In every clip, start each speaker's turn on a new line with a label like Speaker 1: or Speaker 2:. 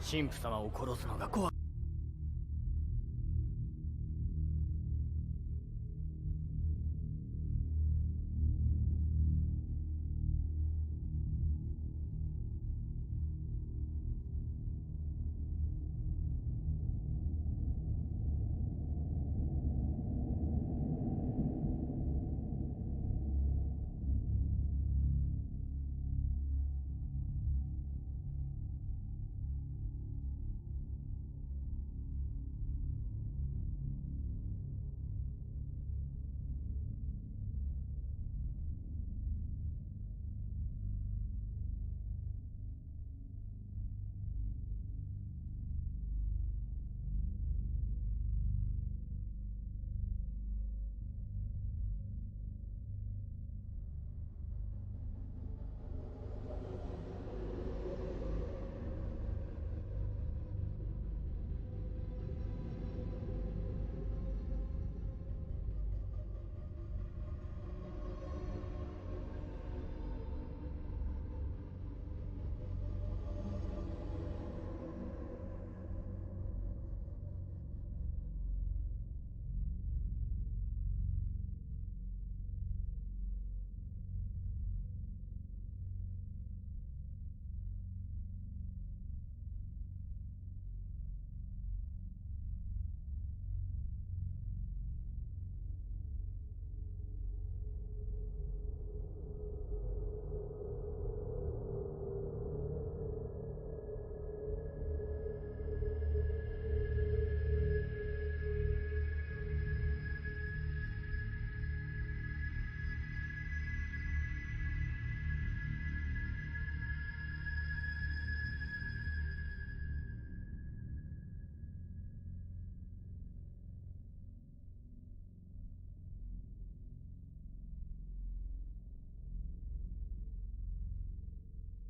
Speaker 1: 神父様を殺すのが怖い。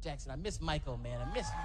Speaker 2: Jackson, I miss Michael, man. I miss him.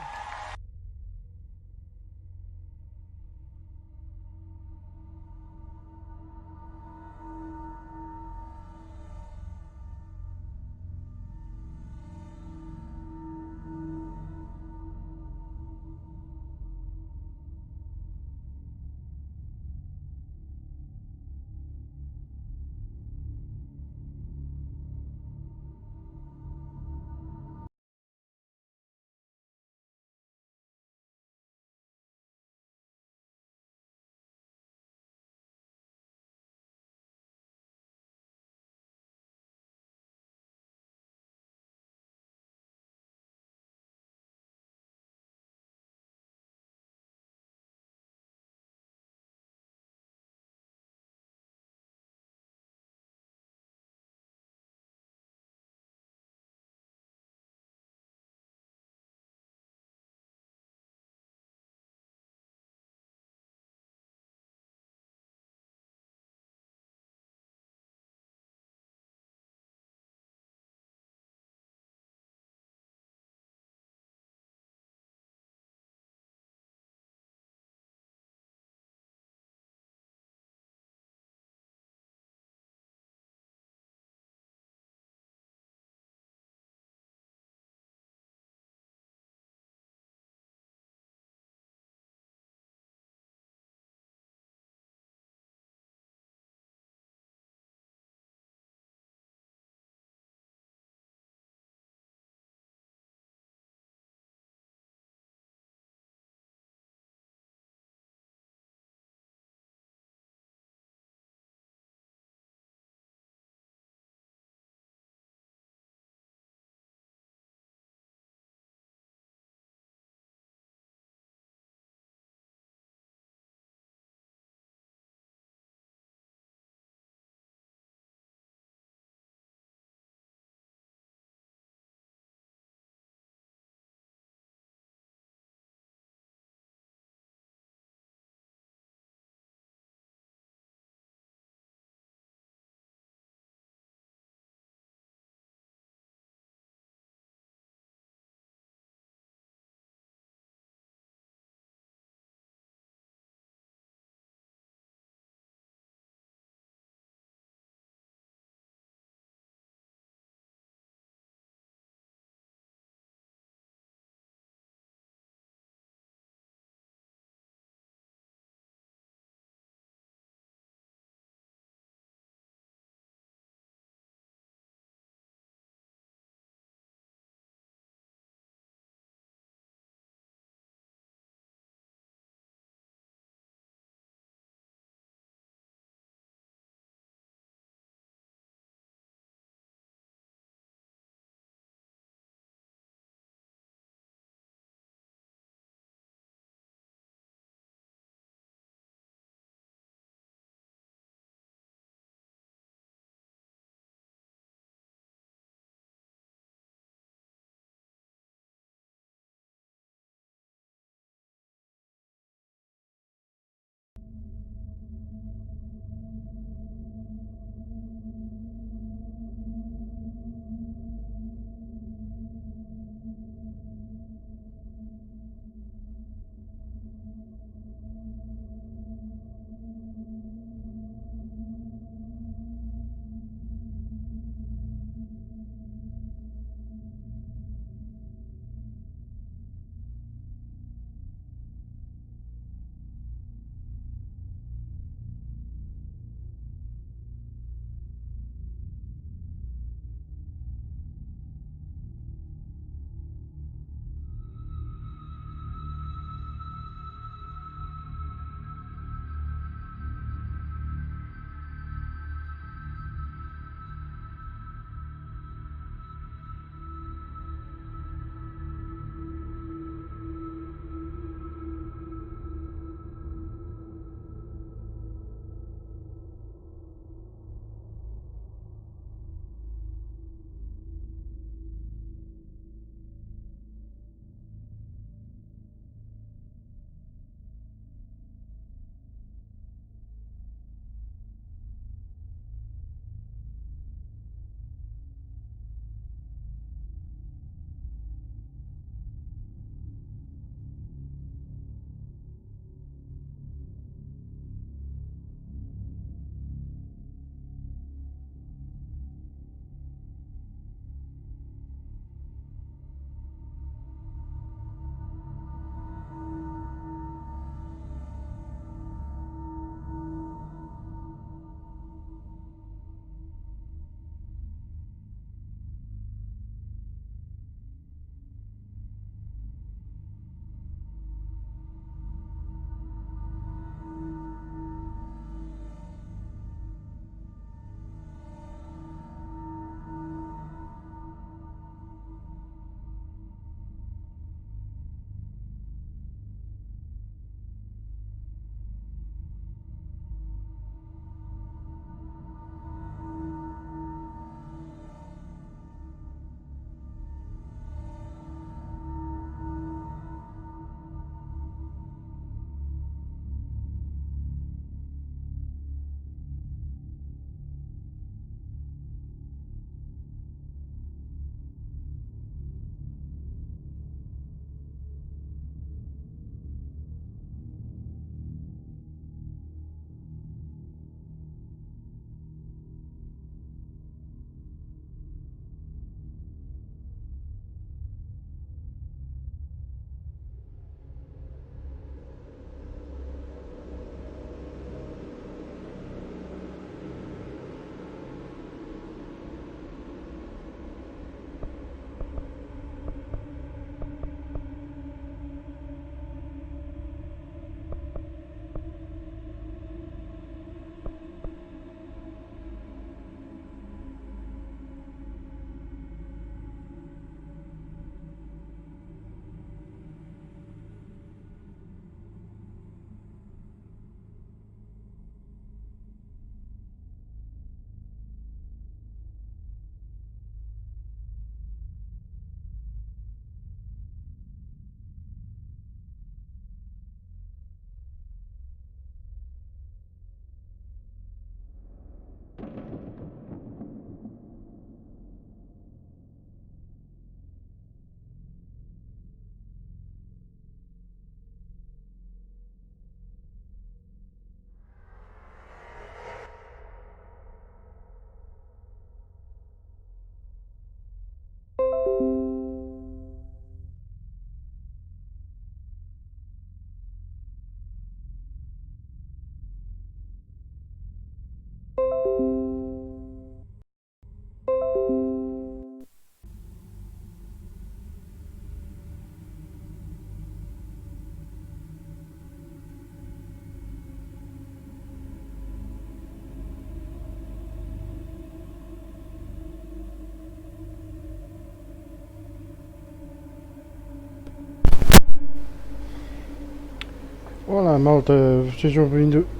Speaker 3: Olá malta, sejam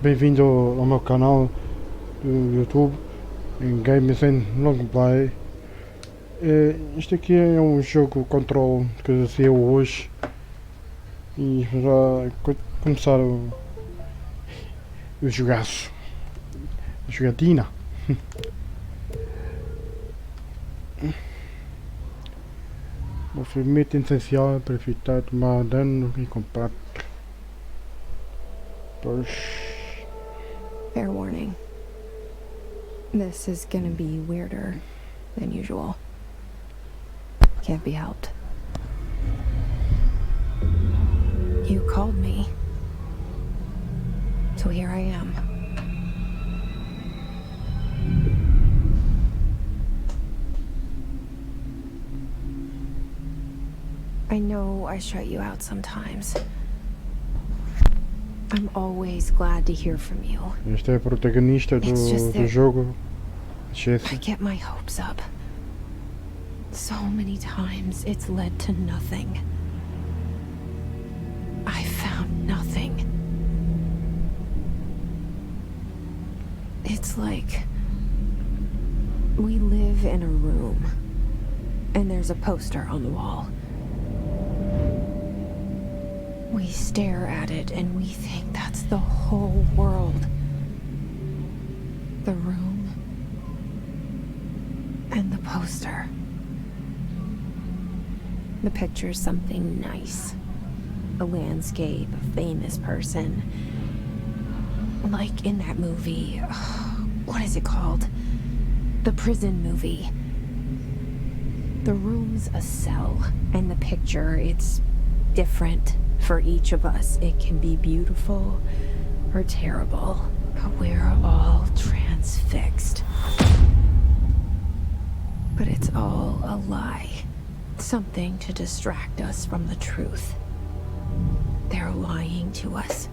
Speaker 3: bem-vindos ao meu canal do YouTube em Games and Long Play. Isto aqui é um jogo control que saiu hoje e vamos já começar o jogaço, a jogatina. O movimento essencial para evitar tomar dano e combate.
Speaker 4: Fair warning. This is gonna be weirder than usual. Can't be helped. You called me. So here I am. I know I shut you out sometimes. I'm always glad to hear from you.
Speaker 3: Este é a protagonista do jogo, Jesse.
Speaker 4: I get my hopes up. So many times it's led to nothing. I found nothing. It's like we live in a room and there's a poster on the wall. We stare at it and we think that's the whole world. The room and the poster. The picture's something nice. A landscape, a famous person. Like in that movie, what is it called? The prison movie. The room's a cell, and the picture, it's different. For each of us, it can be beautiful or terrible, but we're all transfixed. But it's all a lie. Something to distract us from the truth. They're lying to us.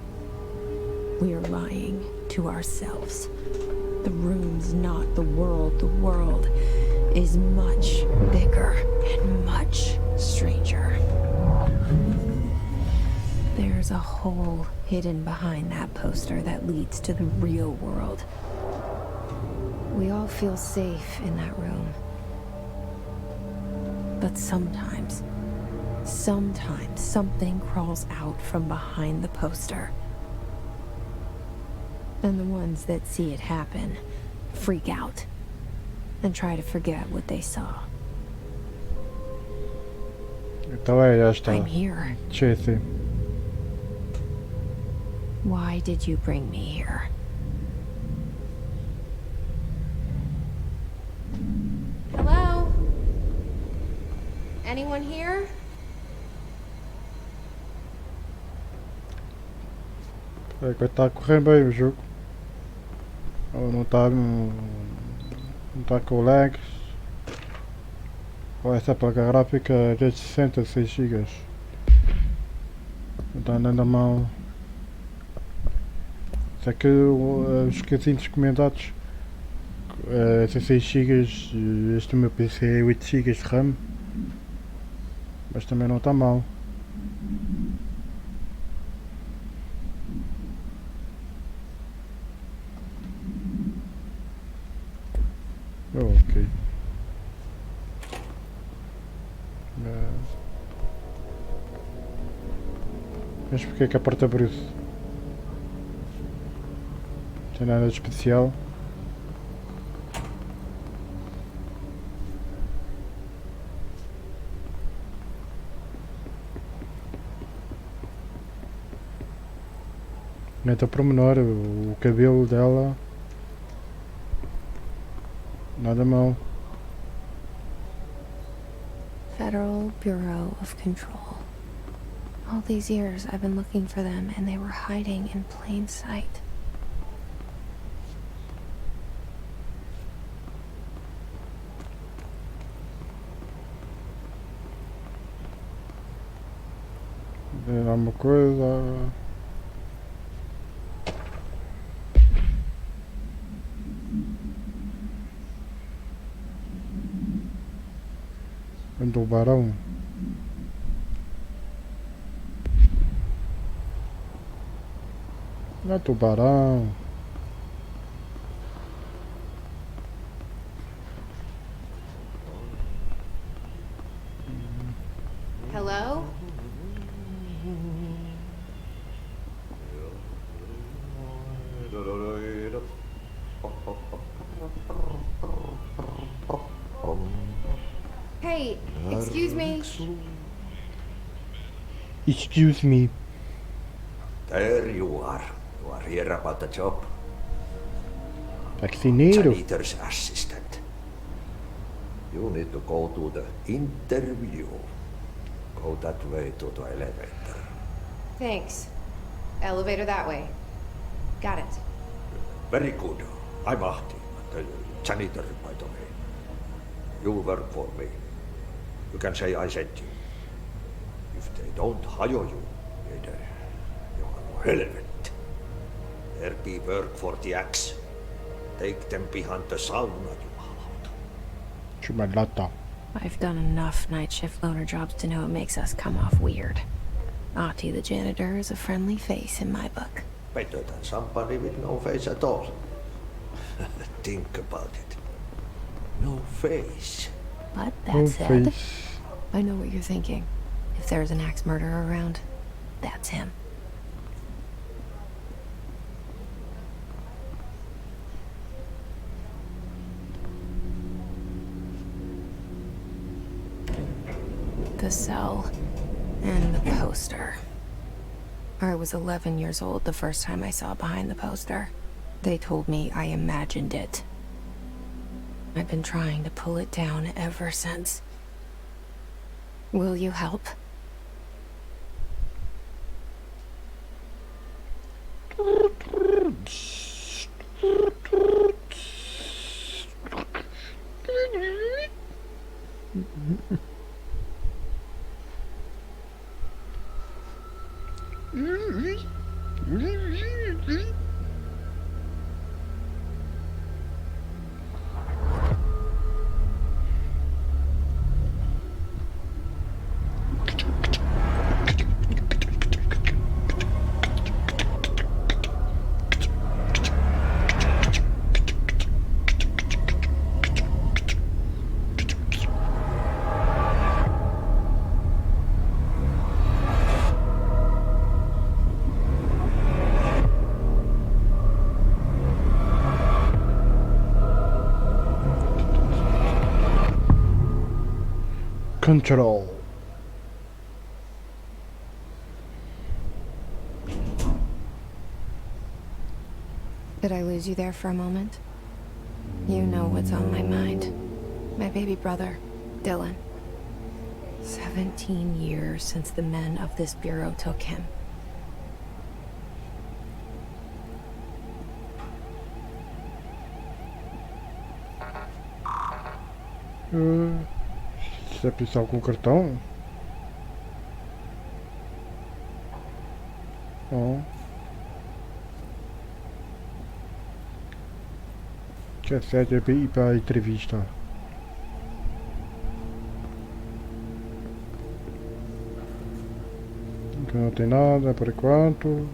Speaker 4: We're lying to ourselves. The room's not the world. The world is much bigger and much stranger. There's a hole hidden behind that poster that leads to the real world. We all feel safe in that room. But sometimes something crawls out from behind the poster. And the ones that see it happen freak out and try to forget what they saw.
Speaker 3: Então é esta,
Speaker 4: I'm here.
Speaker 3: Jesse.
Speaker 4: Why did you bring me here?
Speaker 5: Hello? Anyone here?
Speaker 3: É que está a correr bem o jogo. Ou não está com lags. Ou essa placa gráfica é de 66 GB. Não está andando mal. Só que esqueci dos comentários. 16 GB, este meu PC é 8 GB de RAM. Mas também não está mal. Ok. Mas porque é que a porta abriu-se? Não tem nada de especial. Meta pormenor, o cabelo dela. Nada mal.
Speaker 4: Federal Bureau of Control. All these years I've been looking for them and they were hiding in plain sight.
Speaker 3: É uma coisa. Um tubarão. Não é tubarão.
Speaker 5: Hello? Hey, excuse me.
Speaker 3: Excuse me.
Speaker 6: There you are. You are here about the job.
Speaker 3: Faxineiro.
Speaker 6: Janitor's assistant. You need to go to the interview. Go that way to the elevator.
Speaker 5: Thanks. Elevator that way. Got it.
Speaker 6: Very good. I'm Ahti, the janitor, by the way. You work for me. You can say I sent you. If they don't hire you, then you are helmet. There be work for the axe. Take them behind the sauna, jumalauta.
Speaker 3: Jumalauta.
Speaker 4: I've done enough night shift loner jobs to know it makes us come off weird. Ahti the janitor is a friendly face in my book.
Speaker 6: Better than somebody with no face at all. Think about it. No face.
Speaker 4: But
Speaker 3: No
Speaker 4: that said,
Speaker 3: face.
Speaker 4: I know what you're thinking. If there's an axe murderer around, that's him. The cell and the poster. I was 11 years old the first time I saw behind the poster. They told me I imagined it. I've been trying to pull it down ever since. Will you help?
Speaker 3: Control.
Speaker 4: Did I lose you there for a moment? You know what's on my mind. My baby brother, Dylan. 17 years since the men of this bureau took him.
Speaker 3: Se é pisar com o cartão? Ó. Que é sério, é ir para a entrevista. Aqui não tem nada por enquanto.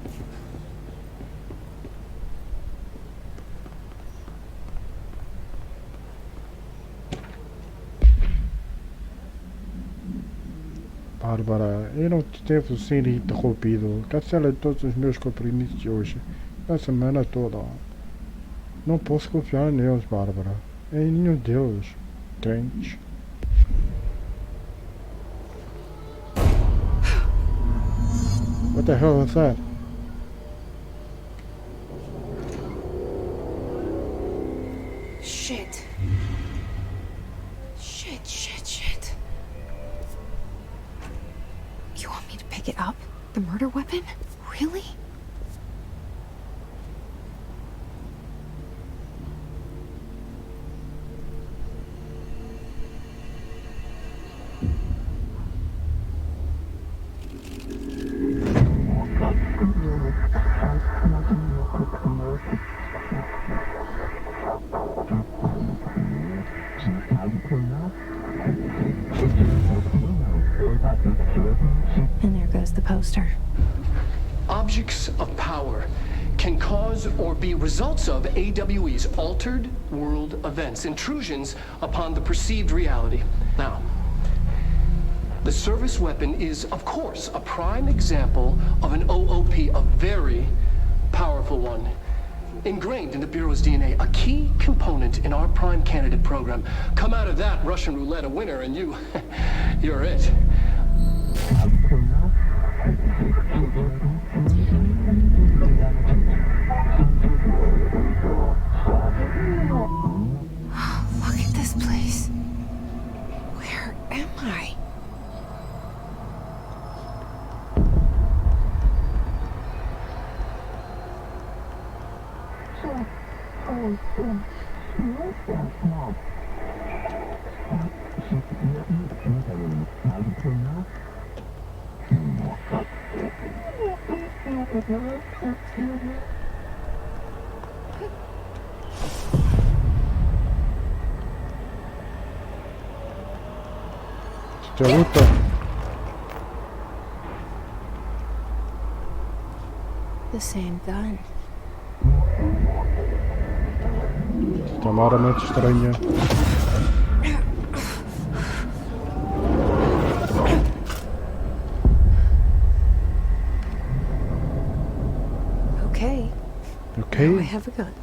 Speaker 3: Bárbara, eu não devo ser interrompido. Cancela todos os meus compromissos de hoje. A semana toda. Não posso confiar neles, Bárbara. Em nenhum deles. Entende? What the hell was that?
Speaker 4: Shit. Shit. You want me to pick it up? The murder weapon? Really? And there goes the poster.
Speaker 7: Objects of power can cause or be results of AWE's altered world events, intrusions upon the perceived reality. Now, the service weapon is, of course, a prime example of an OOP, a very powerful one. Ingrained in the Bureau's DNA, a key component in our prime candidate program. Come out of that Russian roulette a winner and you're it.
Speaker 4: Look at this place. Where am I?
Speaker 3: ¿Te gusta?
Speaker 4: The same gun.
Speaker 3: Está uma arma muito estranha.
Speaker 4: Okay.
Speaker 3: Ok.
Speaker 4: Now I have a gun.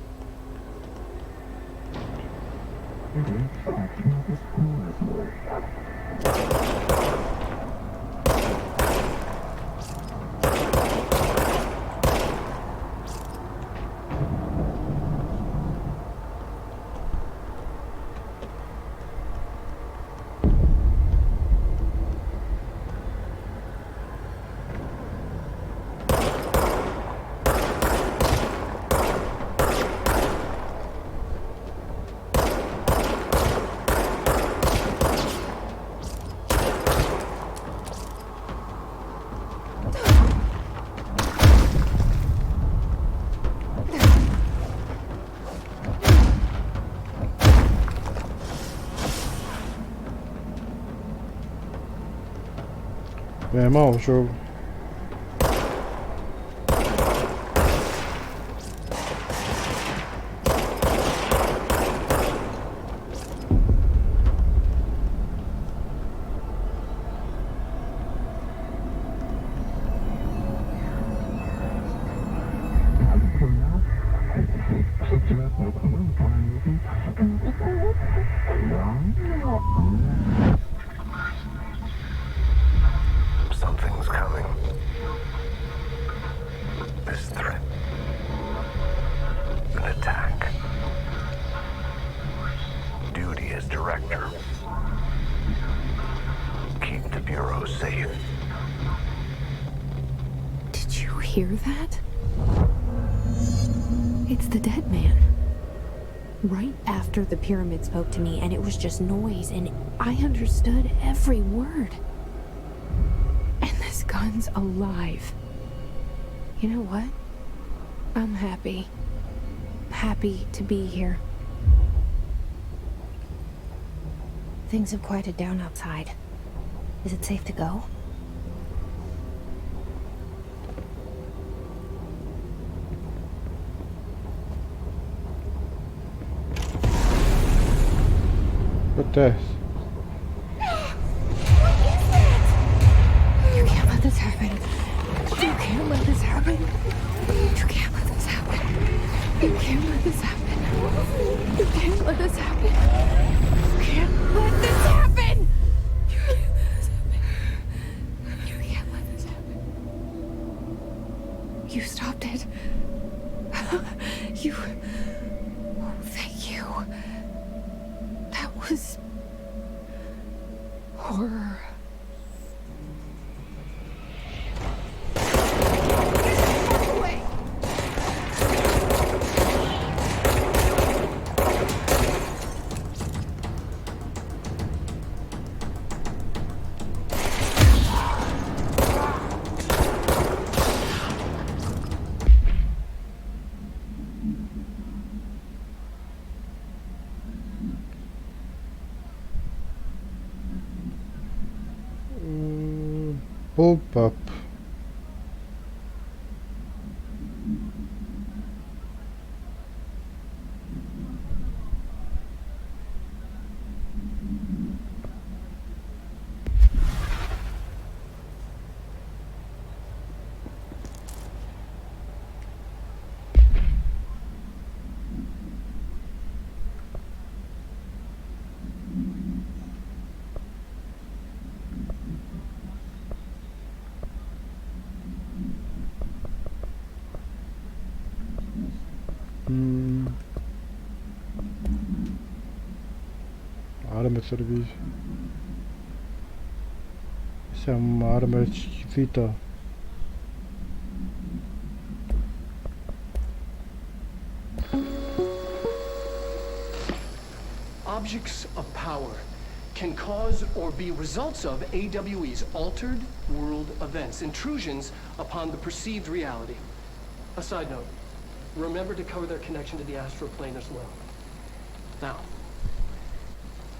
Speaker 3: É mau o jogo.
Speaker 8: Something's coming. This threat. An attack. Duty as director. Keep the Bureau safe.
Speaker 4: Did you hear that? It's the dead man. Right after the pyramid spoke to me, and it was just noise, and I understood every word. And this gun's alive. You know what? I'm happy. Happy to be here. Things have quieted down outside. Is it safe to go?
Speaker 3: What this?
Speaker 4: You can't let this happen. You can't let this happen. You can't let this happen. You can't let this happen. You can't let this happen. You can't let this happen. You can't let this happen. You can't let this happen. You stopped it. You... Oh, thank you. That was... horror.
Speaker 3: Pop up. arma de serviço. Isso é uma arma esquisita.
Speaker 7: Objects of power can cause or be results of AWE's altered world events, intrusions upon the perceived reality. A side note, remember to cover their connection to the astral plane as well. Now,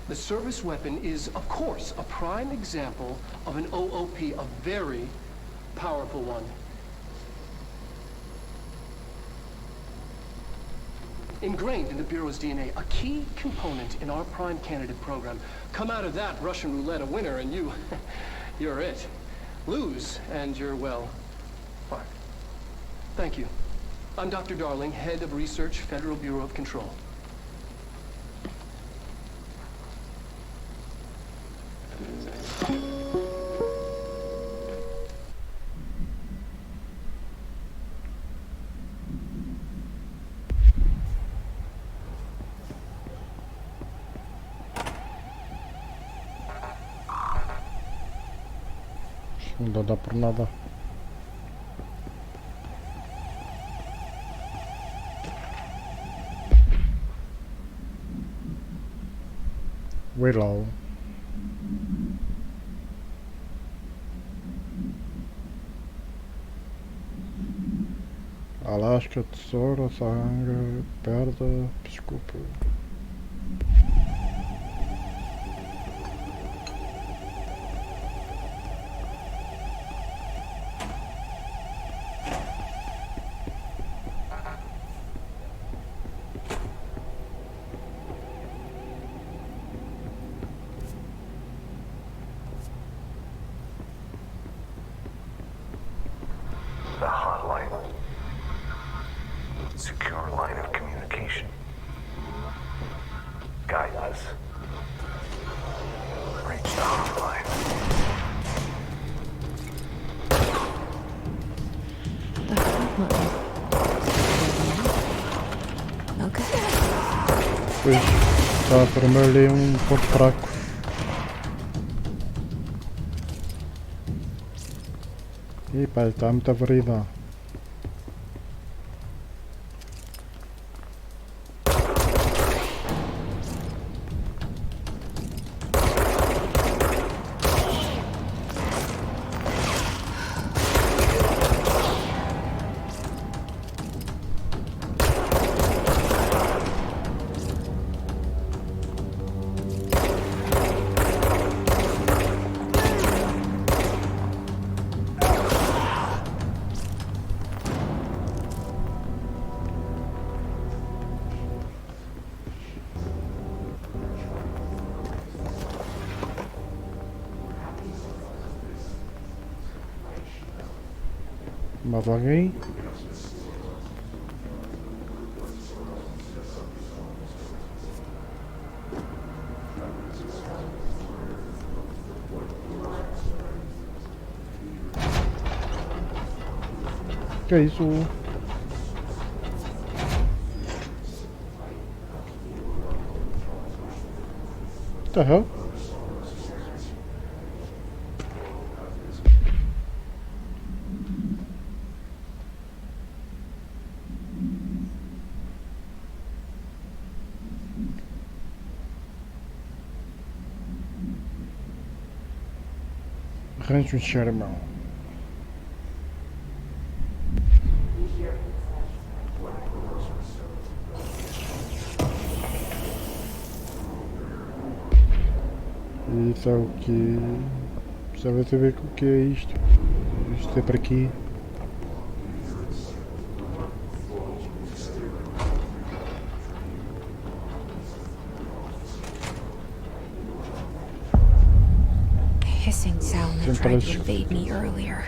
Speaker 7: the service weapon is, of course, a prime example of an OOP, a very powerful one. Ingrained in the Bureau's DNA, a key component in our prime candidate program. Come out of that Russian roulette a winner and you're it. Lose and you're, well, fucked. Thank you. I'm Dr. Darling, Head of Research, Federal Bureau of Control.
Speaker 3: Não dá por nada. Reload. Alaska, tesoura, sangue, perda, desculpa.
Speaker 8: The hotline. Secure line of communication. Guidance. Reach the hotline.
Speaker 4: Okay.
Speaker 3: Pois, está para mim ali ponto fraco. E pá, está muita variedade. Mais alguém? Que é isso? What the hell? Rancho Sherman. Isso é o que... Precisava saber o que é isto. Isto é para aqui.
Speaker 4: Hissing sound that tried to invade me earlier.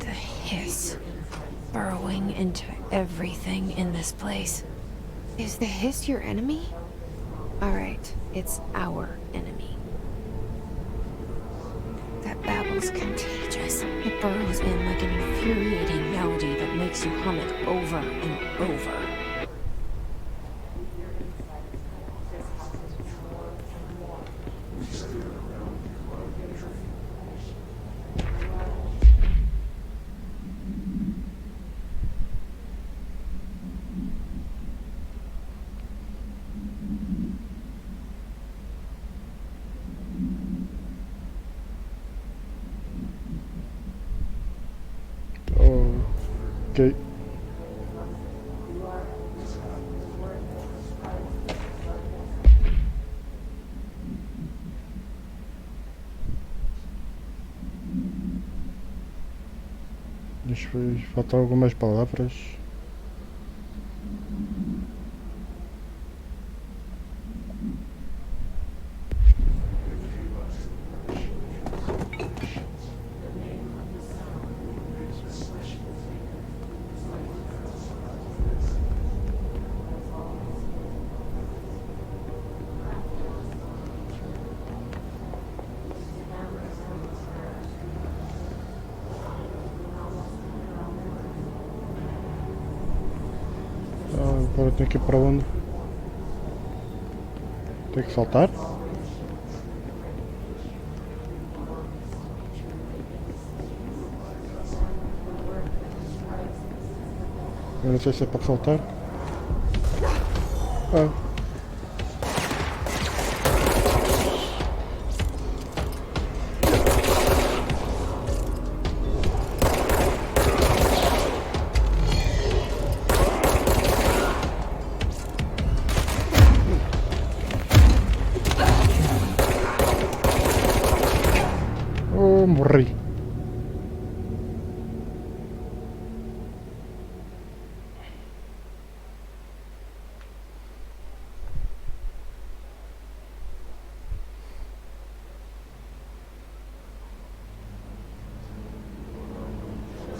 Speaker 4: The hiss. Burrowing into everything in this place. Is the hiss your enemy? Alright, it's our enemy. That babble's contagious. It burrows in like an infuriating melody that makes you hum it over and over.
Speaker 3: Ok. Faltam algumas palavras. Agora tenho que ir para onde? Tenho que saltar? Eu não sei se é para saltar. Ah. Oh, morri.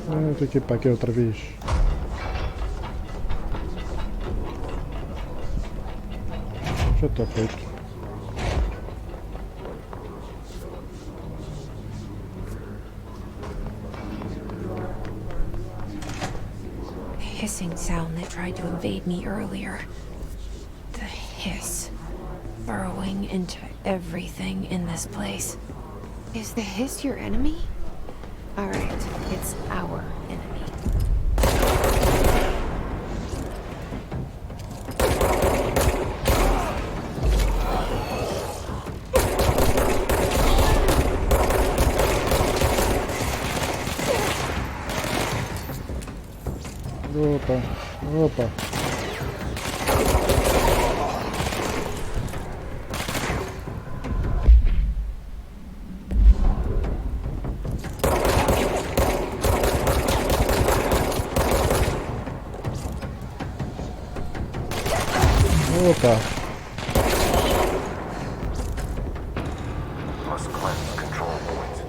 Speaker 3: Ah, tenho que ir para aqui outra vez. Já está feito.
Speaker 4: Hissing sound that tried to invade me earlier. The hiss burrowing into everything in this place.
Speaker 5: Is the hiss your enemy? Alright, it's our enemy.
Speaker 3: Opa, opa. Opa.
Speaker 8: Must cleanse control points.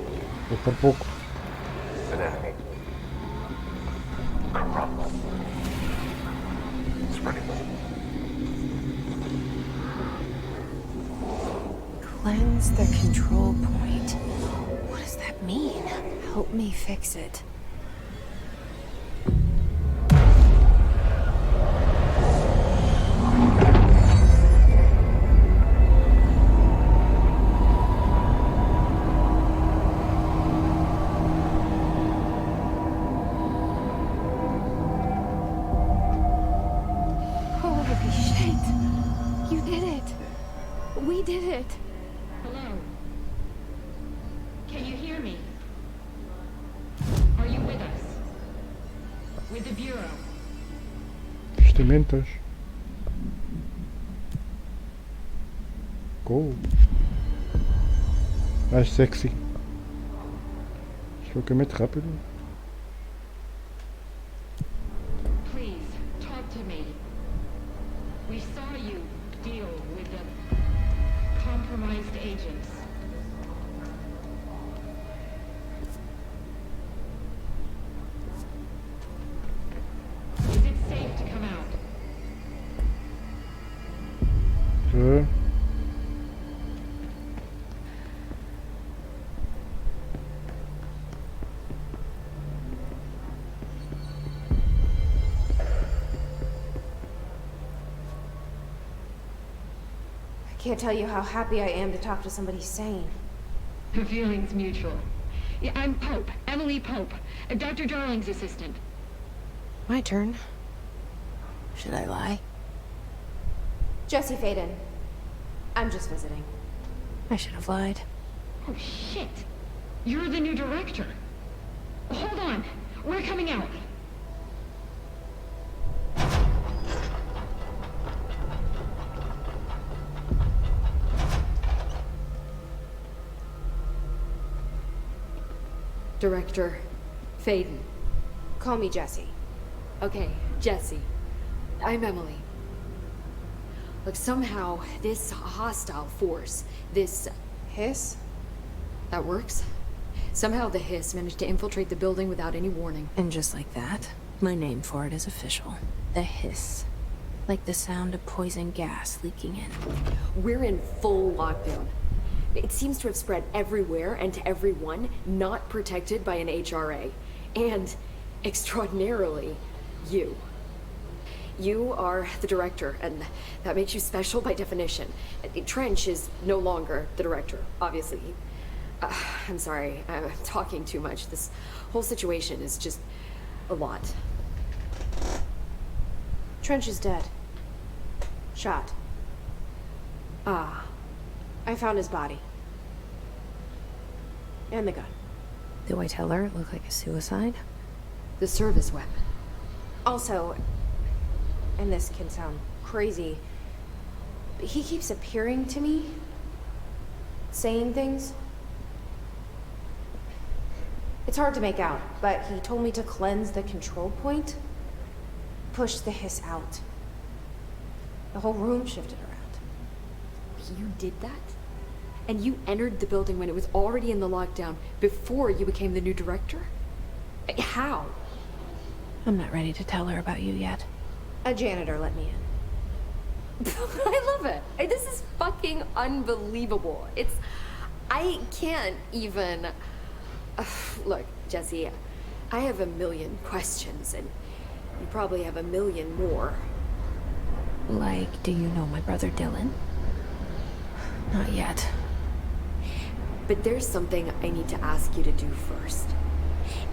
Speaker 3: Foi por pouco.
Speaker 8: An enemy. Corrupt. Spreading.
Speaker 4: Cleanse the control point. What does that mean? Help me fix it.
Speaker 5: Holy shit! You did it! We did it!
Speaker 9: Hello? Can you hear me? Are you with us? With the Bureau?
Speaker 3: Vestimentas. Cool. Mais sexy. Deslocamento rápido.
Speaker 9: Please, talk to me. We saw you deal with the compromised agents. Is it safe to come out?
Speaker 3: Tá.
Speaker 5: I can't tell you how happy I am to talk to somebody sane.
Speaker 9: The feeling's mutual. Yeah, I'm Pope, Emily Pope, Dr. Darling's assistant.
Speaker 4: My turn. Should I lie?
Speaker 5: Jesse Faden. I'm just visiting.
Speaker 4: I should have lied.
Speaker 9: Oh, shit. You're the new director. Hold on. We're coming out.
Speaker 5: Director Faden.
Speaker 4: Call me Jesse.
Speaker 5: Okay, Jesse. I'm Emily. Look, somehow this hostile force, this
Speaker 4: Hiss?
Speaker 5: that works. Somehow the hiss managed to infiltrate the building without any warning.
Speaker 4: And just like that, my name for it is official. The hiss. Like the sound of poison gas leaking in.
Speaker 5: We're in full lockdown. It seems to have spread everywhere and to everyone not protected by an HRA. And, extraordinarily, you. You are the director, and that makes you special by definition. Trench is no longer the director, obviously. I'm sorry, I'm talking too much. This whole situation is just a lot.
Speaker 4: Trench is dead. Shot.
Speaker 5: Ah.
Speaker 4: I found his body. And the gun. Do I tell her it looked like a suicide?
Speaker 5: The service weapon.
Speaker 4: Also, and this can sound crazy, but he keeps appearing to me, saying things. It's hard to make out, but he told me to cleanse the control point, push the hiss out. The whole room shifted around.
Speaker 5: You did that? And you entered the building when it was already in the lockdown, before you became the new director? How?
Speaker 4: I'm not ready to tell her about you yet. A janitor let me in.
Speaker 5: I love it. This is fucking unbelievable. I can't even... Look, Jesse, I have a million questions, and you probably have a million more.
Speaker 4: Like, do you know my brother Dylan? Not yet.
Speaker 5: But there's something I need to ask you to do first.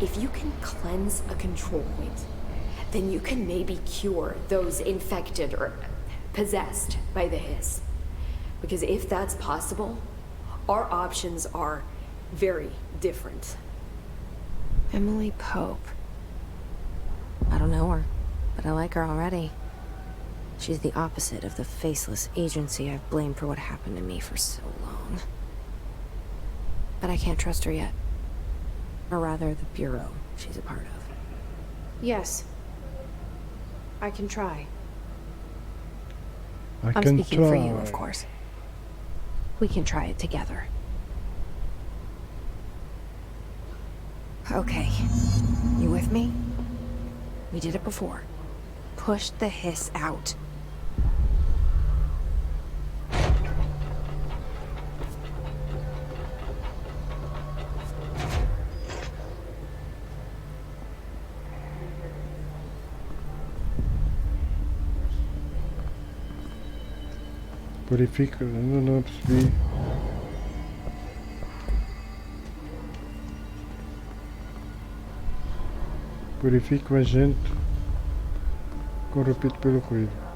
Speaker 5: If you can cleanse a control point, then you can maybe cure those infected or possessed by the hiss. Because if that's possible, our options are very different.
Speaker 4: Emily Pope. I don't know her, but I like her already. She's the opposite of the faceless agency I've blamed for what happened to me for so long. But I can't trust her yet. Or rather, the bureau she's a part of. Yes. I can try. I'm speaking for you, of course. We can try it together. Okay. You with me? We did it before. Push the hiss out.
Speaker 3: Purifica, ainda não percebi. Purifica o agente corrompido pelo ruído.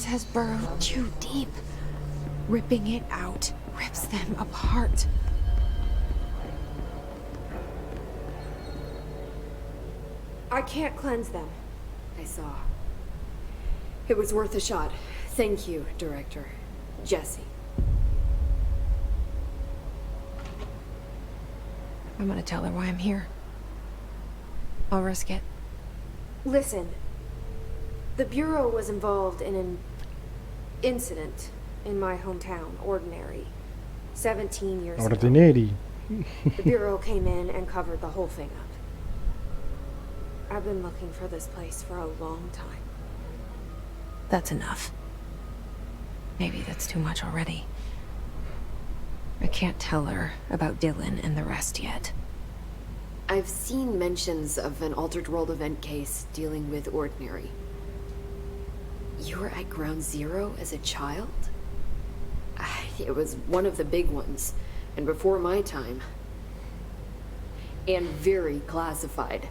Speaker 4: Has burrowed too deep. Ripping it out rips them apart. I can't cleanse them.
Speaker 5: I saw. It was worth a shot. Thank you, Director. Jesse.
Speaker 4: I'm gonna tell her why I'm here. I'll risk it. Listen. The Bureau was involved in an incident in my hometown, Ordinary, 17 years ago.
Speaker 3: Ordinary.
Speaker 4: The Bureau came in and covered the whole thing up. I've been looking for this place for a long time. That's enough. Maybe that's too much already. I can't tell her about Dylan and the rest yet.
Speaker 5: I've seen mentions of an Altered World event case dealing with Ordinary. You were at Ground Zero as a child? It was one of the big ones, and before my time. and very classified.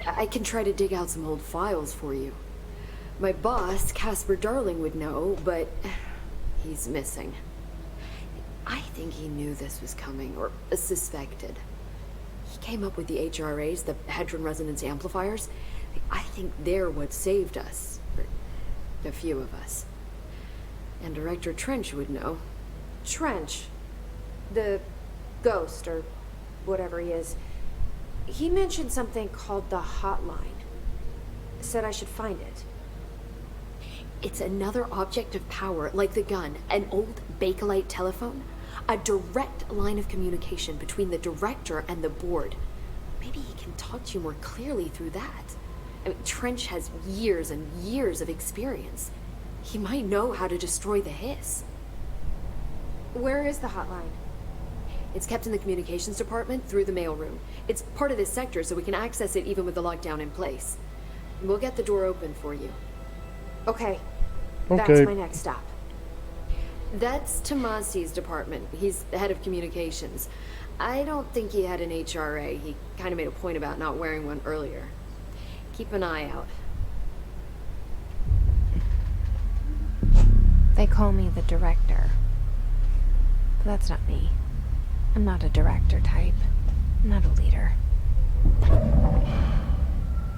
Speaker 5: I can try to dig out some old files for you. My boss, Casper Darling, would know, but he's missing. I think he knew this was coming, or suspected. He came up with the HRAs, the Hadron Resonance Amplifiers. I think they're what saved us. Or a few of us. And Director Trench would know.
Speaker 4: Trench. The ghost, or whatever he is. He mentioned something called the hotline. Said I should find it.
Speaker 5: It's another object of power, like the gun, an old Bakelite telephone. A direct line of communication between the director and the board. Maybe he can talk to you more clearly through that. I mean, Trench has years and years of experience. He might know how to destroy the hiss.
Speaker 4: Where is the hotline?
Speaker 5: It's kept in the communications department through the mailroom. It's part of this sector, so we can access it even with the lockdown in place. We'll get the door open for you.
Speaker 4: Okay.
Speaker 3: Okay.
Speaker 4: That's my next stop.
Speaker 5: That's Tomasi's department. He's the head of communications. I don't think he had an HRA. He kind of made a point about not wearing one earlier. Keep an eye out.
Speaker 4: They call me the director. But that's not me. I'm not a director type. I'm not a leader.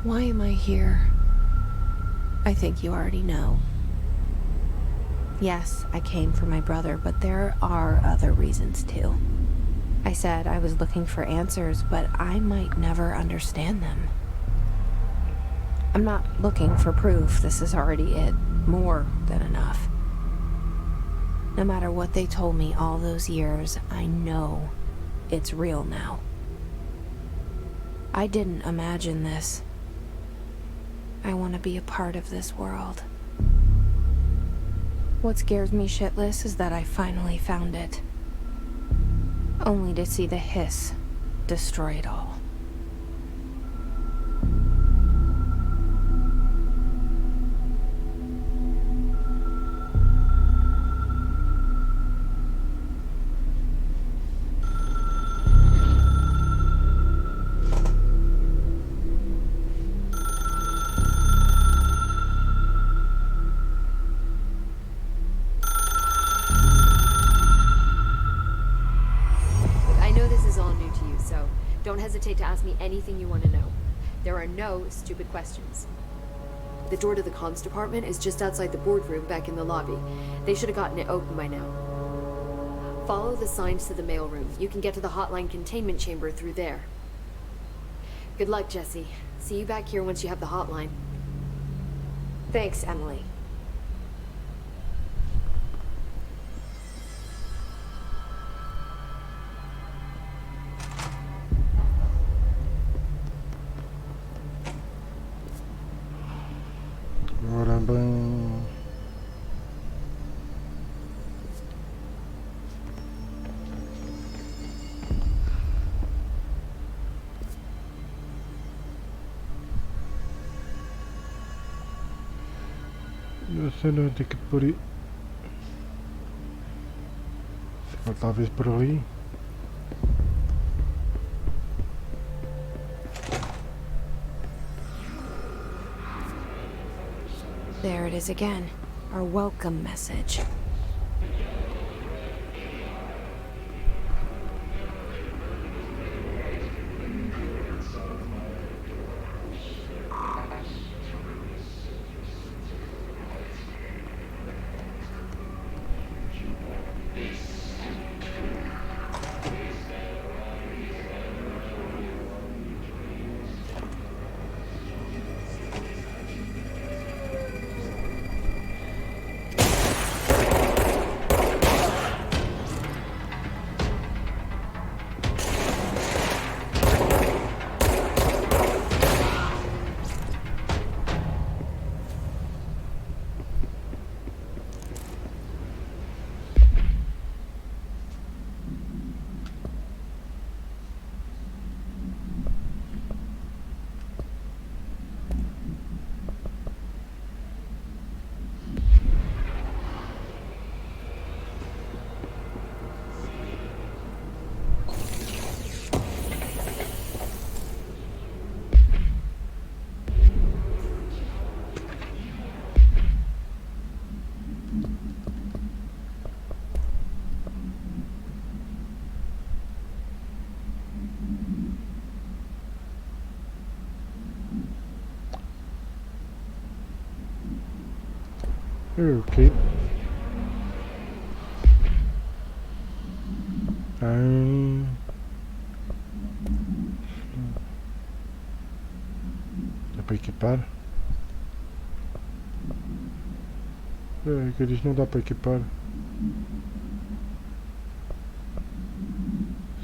Speaker 4: Why am I here? I think you already know. Yes, I came for my brother, but there are other reasons too. I said I was looking for answers, but I might never understand them. I'm not looking for proof. This is already it. More than enough. No matter what they told me all those years, I know it's real now. I didn't imagine this. I want to be a part of this world. What scares me shitless is that I finally found it. Only to see the hiss destroy it all.
Speaker 5: Don't hesitate to ask me anything you want to know. There are no stupid questions. The door to the comms department is just outside the boardroom back in the lobby. They should have gotten it open by now. Follow the signs to the mailroom. You can get to the hotline containment chamber through there. Good luck, Jesse. See you back here once you have the hotline.
Speaker 4: Thanks, Emily.
Speaker 3: Ora bem. Não sei onde é que por aí. Talvez por ali.
Speaker 4: There it is again. Our welcome message.
Speaker 3: Ok. Dá para equipar? Que eles não dá para equipar.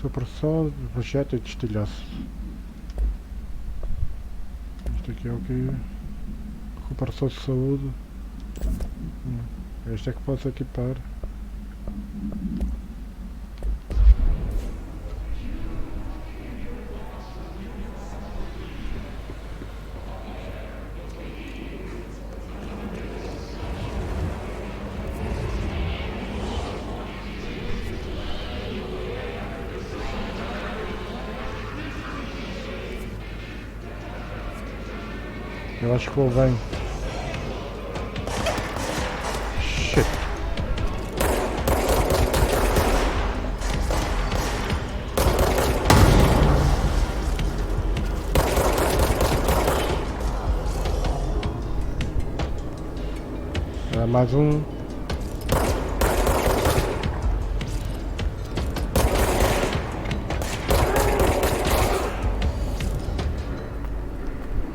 Speaker 3: Supressão, projeto e destilhaço. Isto aqui é o que? Recuperação de saúde. Este é que posso equipar. Eu acho que vou bem. Shit. Mais um.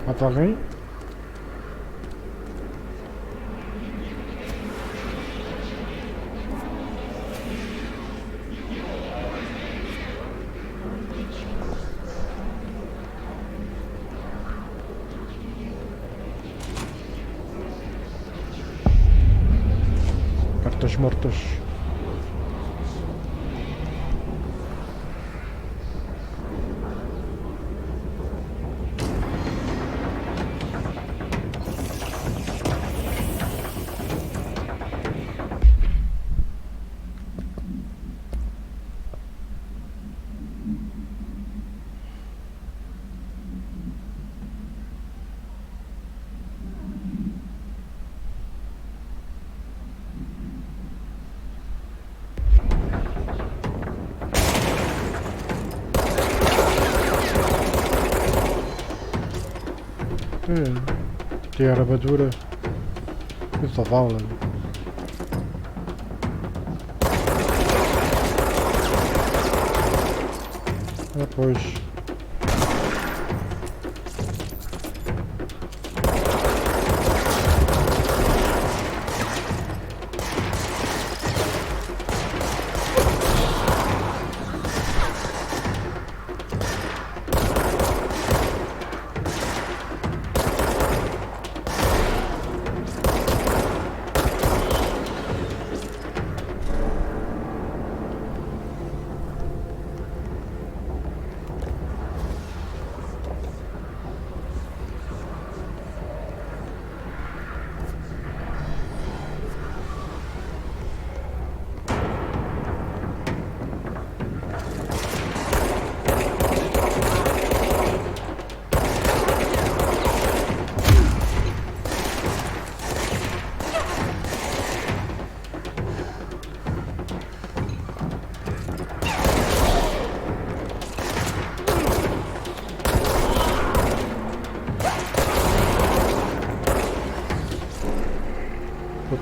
Speaker 3: Mata alguém? Cartas mortas. Tem armadura. Isso vale. Pois.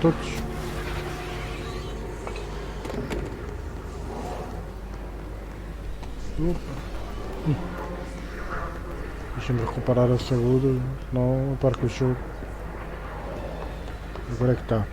Speaker 3: Todos. Deixa-me recuperar a saúde, não eu perco o jogo. Agora é que está.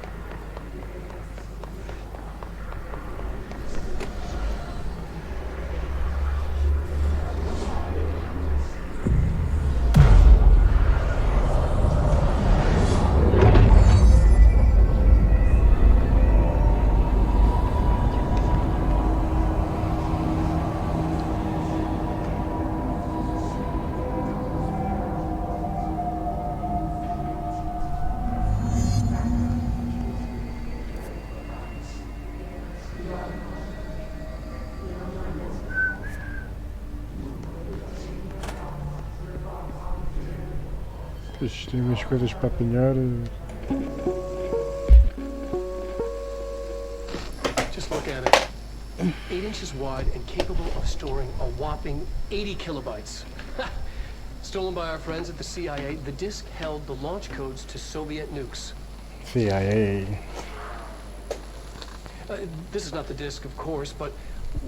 Speaker 3: Tem umas coisas para apanhar.
Speaker 7: Just look at it. 8 inches wide and capable of storing a whopping 80 kilobytes. Stolen by our friends at the CIA, the disk held the launch codes to Soviet nukes.
Speaker 3: CIA.
Speaker 7: This is not the disc, of course, but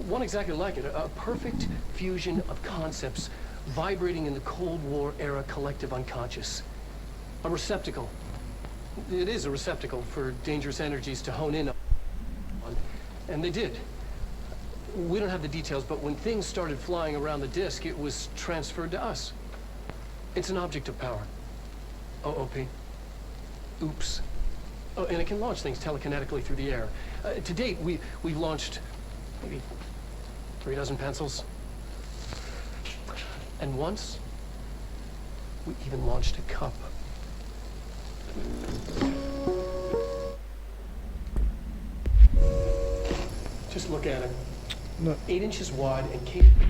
Speaker 7: one exactly like it. A perfect fusion of concepts vibrating in the Cold War era collective unconscious. A receptacle. It is a receptacle for dangerous energies to hone in on. And they did. We don't have the details, but when things started flying around the disk, it was transferred to us. It's an object of power. OOP. Oops. Oh, and it can launch things telekinetically through the air. To date, we've launched maybe 3 dozen pencils. And once, we even launched a cup. Just look at it.
Speaker 3: No.
Speaker 7: 8 inches wide and capable.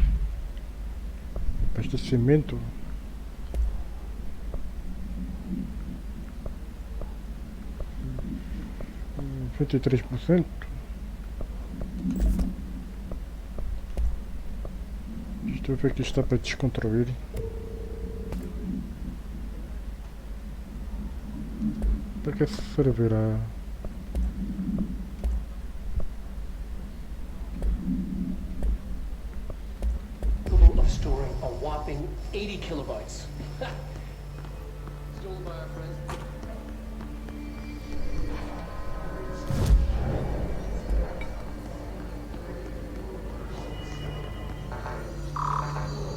Speaker 3: Abastecimento. Hum, 23%. Estou a ver que isto está para desconstruir. Para que servirá?
Speaker 7: Of storing a whopping 80 kilobytes. Stolen by our friends.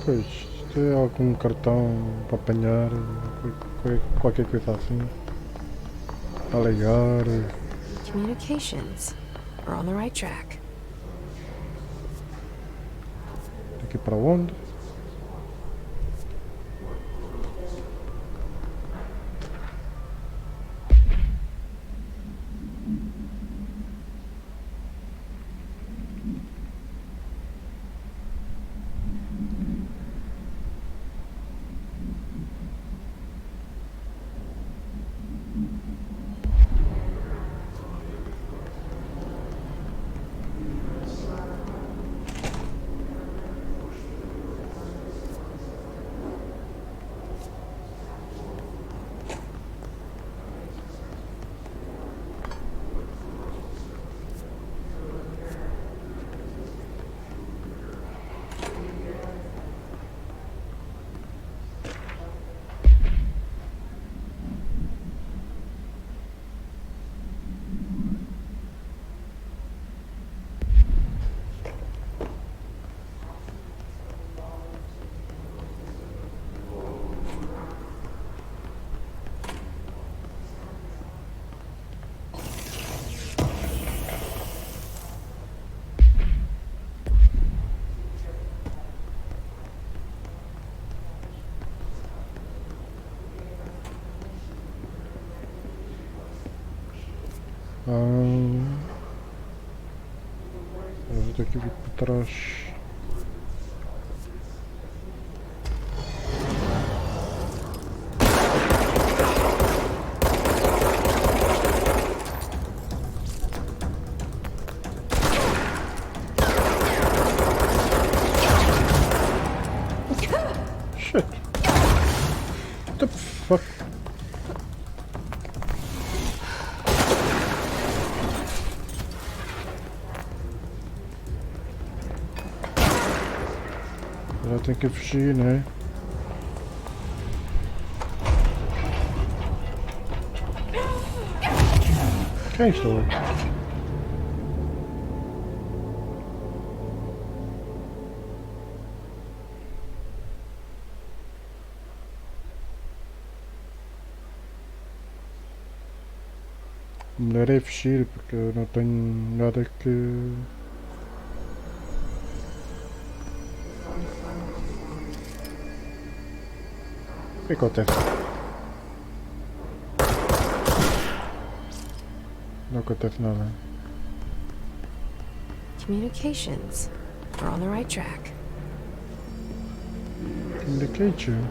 Speaker 3: Pois, isto é algum cartão para apanhar, qualquer coisa assim. Para ligar.
Speaker 4: Communications. We're on the right track.
Speaker 3: Daqui para onde? Eu vou ter que vir por trás. Shit. What the fuck? Já tem que fugir, né? Quem estou? Melhor é fugir porque eu não tenho nada que... O que acontece? Não acontece nada.
Speaker 4: Communications. We're on the right track.
Speaker 3: Communication.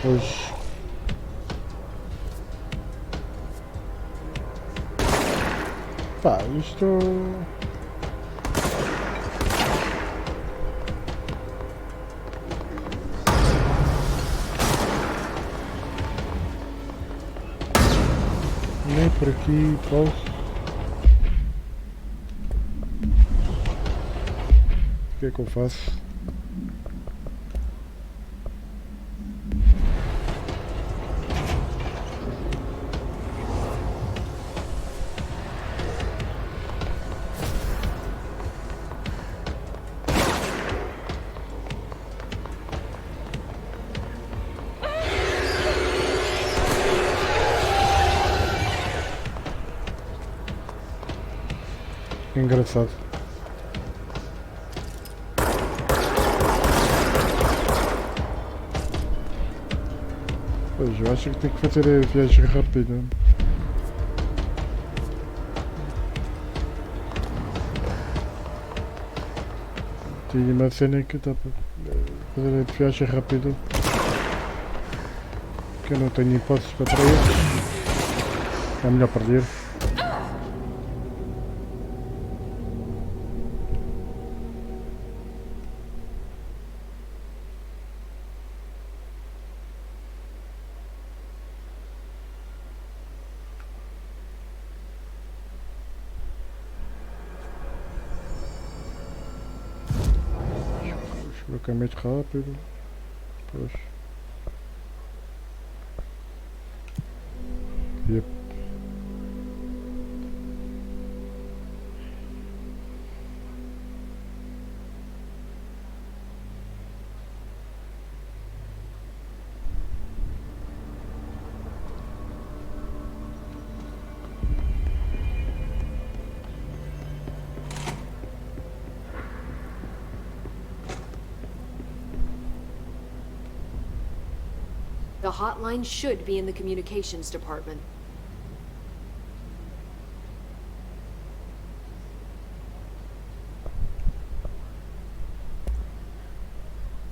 Speaker 3: Pois. Pá, isto... Nem por aqui posso. O que é que eu faço? Engraçado. Pois, eu acho que tenho que fazer a viagem rápida. Tinha uma cena que dá para fazer a viagem rápida. Que eu não tenho hipóteses para trair. É melhor perder. Desblocamento rápido. Pois. Yep.
Speaker 5: The hotline should be in the communications department.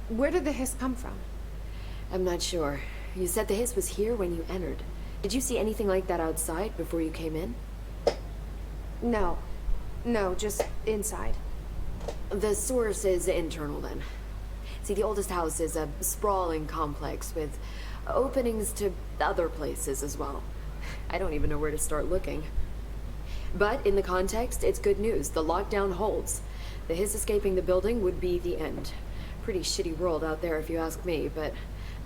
Speaker 4: Where did the hiss come from?
Speaker 5: I'm not sure. You said the hiss was here when you entered. Did you see anything like that outside before you came in?
Speaker 4: No. No, just inside.
Speaker 5: The source is internal then. See, the oldest house is a sprawling complex with openings to other places as well. I don't even know where to start looking. But in the context, it's good news. The lockdown holds. The hiss escaping the building would be the end. Pretty shitty world out there if you ask me, but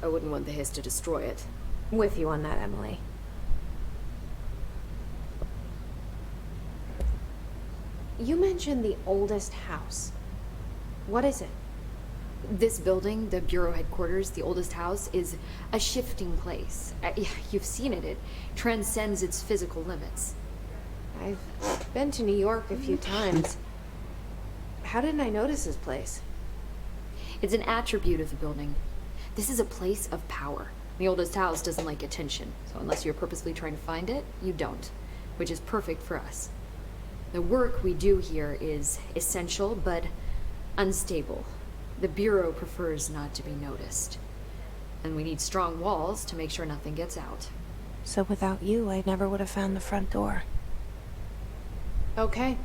Speaker 5: I wouldn't want the hiss to destroy it.
Speaker 4: With you on that, Emily. You mentioned the oldest house. What is it?
Speaker 5: This building, the Bureau headquarters, the oldest house, is a shifting place. You've seen it. It transcends its physical limits.
Speaker 4: I've been to New York a few times. How didn't I notice this place?
Speaker 5: It's an attribute of the building. This is a place of power. The oldest house doesn't like attention, so unless you're purposely trying to find it, you don't, which is perfect for us. The work we do here is essential, but unstable. The Bureau prefers not to be noticed. And we need strong walls to make sure nothing gets out.
Speaker 4: So without you, I never would have found the front door. Okay.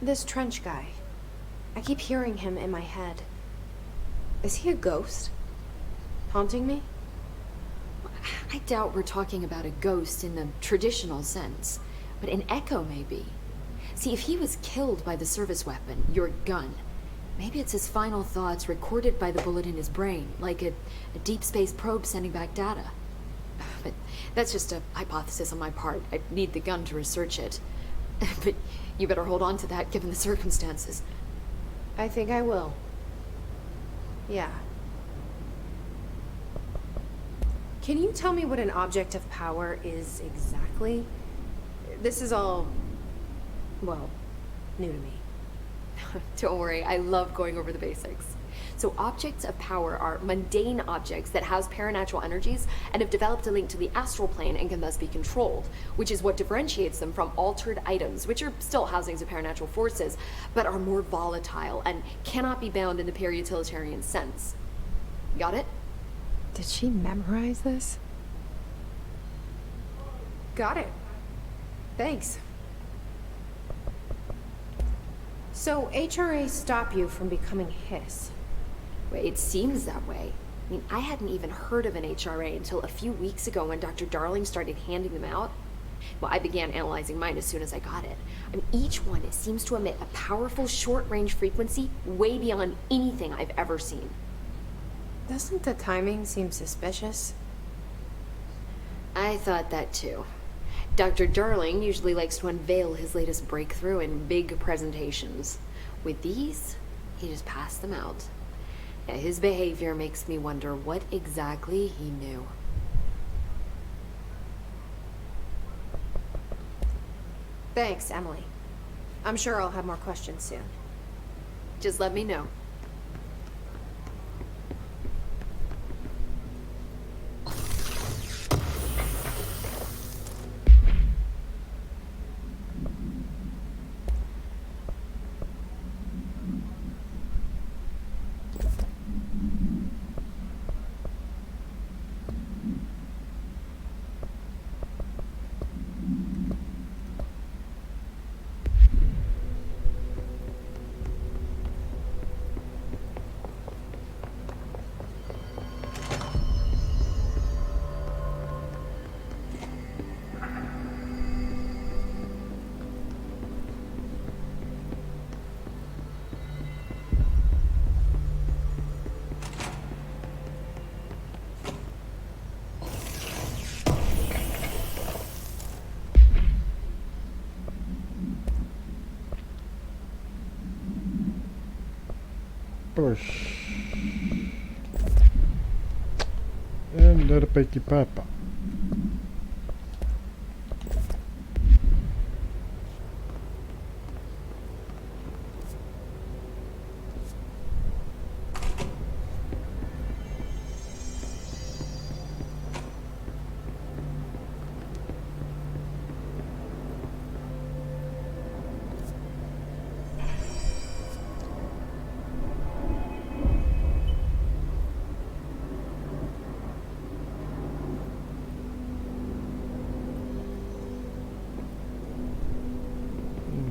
Speaker 4: This trench guy. I keep hearing him in my head. Is he a ghost? Haunting me?
Speaker 5: I doubt we're talking about a ghost in the traditional sense, but an echo maybe. See, if he was killed by the service weapon, your gun, maybe it's his final thoughts recorded by the bullet in his brain, like a deep space probe sending back data. But that's just a hypothesis on my part. I need the gun to research it. But you better hold on to that given the circumstances.
Speaker 4: I think I will. Yeah. Can you tell me what an object of power is exactly? This is all, well, new to me.
Speaker 5: Don't worry, I love going over the basics. So objects of power are mundane objects that house paranatural energies and have developed a link to the astral plane and can thus be controlled, which is what differentiates them from altered items, which are still housings of paranatural forces, but are more volatile and cannot be bound in the peri-utilitarian sense. Got it?
Speaker 4: Did she memorize this?
Speaker 5: Got it. Thanks.
Speaker 4: So HRA stop you from becoming Hiss?
Speaker 5: Well, it seems that way. I mean, I hadn't even heard of an HRA until a few weeks ago when Dr. Darling started handing them out. Well, I began analyzing mine as soon as I got it. I mean, each one seems to emit a powerful short-range frequency way beyond anything I've ever seen.
Speaker 4: Doesn't the timing seem suspicious?
Speaker 5: I thought that too. Dr. Darling usually likes to unveil his latest breakthrough in big presentations. With these, he just passed them out. Yeah, his behavior makes me wonder what exactly he knew.
Speaker 4: Thanks, Emily. I'm sure I'll have more questions soon.
Speaker 5: Just let me know.
Speaker 3: Pois. Não era para equipar, pá.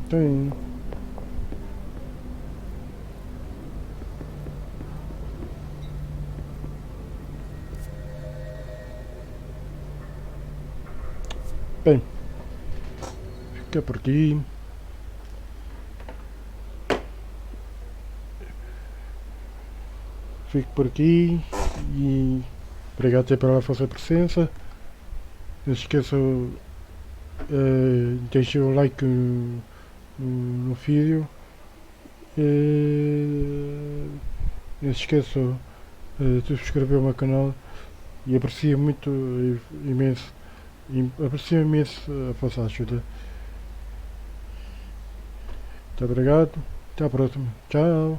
Speaker 3: Tem. Bem, fica por aqui. Fico por aqui e obrigado pela vossa presença. Não se esqueçam, deixem o like no vídeo. Não se esqueçam de subscrever o meu canal e aprecio muito imenso a vossa ajuda. Muito obrigado, até a próxima, tchau.